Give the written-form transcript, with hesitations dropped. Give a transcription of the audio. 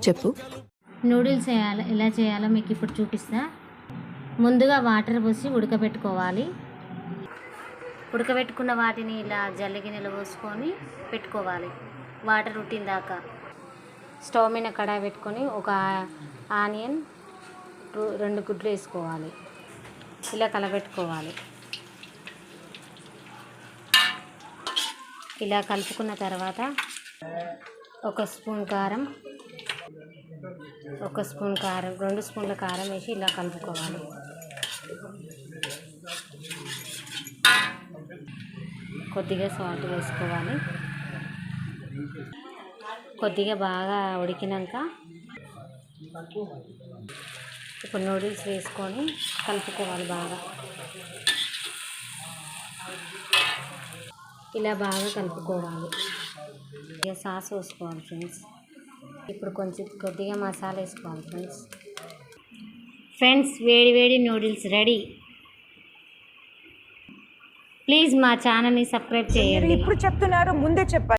చెప్పు. నూడిల్స్ ఎలా చేయాలో మీకు ఇప్పుడు చూపిస్తా. ముందుగా వాటర్ పోసి ఉడకబెట్టుకోవాలి. ఉడకబెట్టుకున్న వాటిని ఇలా జల్లిగిన్నెలో పోసుకొని పెట్టుకోవాలి వాటర్ ఉట్టిందాకా. స్టవ్ మీద కడాయి పెట్టుకొని ఒక ఆనియన్ 2 గుడ్లు వేసుకోవాలి. ఇలా కలబెట్టుకోవాలి. ఇలా కలుపుకున్న తర్వాత 1 స్పూన్ కారం, 2 స్పూన్ల కారం వేసి ఇలా కలుపుకోవాలి. కొద్దిగా సాల్ట్ వేసుకోవాలి. కొద్దిగా బాగా ఉడికినాక ఇప్పుడు నూడిల్స్ వేసుకొని కలుపుకోవాలి బాగా. ఇలా బాగా కలుపుకోవాలి. ఇక సాస్ వేసుకోవాలి ఫ్రెండ్స్. ఇప్పుడు కొద్దిగా మసాలా వేసుకోవాలి ఫ్రెండ్స్. వేడి వేడి నూడిల్స్ రెడీ. ప్లీజ్ మా ఛానల్ని సబ్స్క్రైబ్ చేయండి. ఇప్పుడు చెప్తున్నారు, ముందే చెప్పాలి.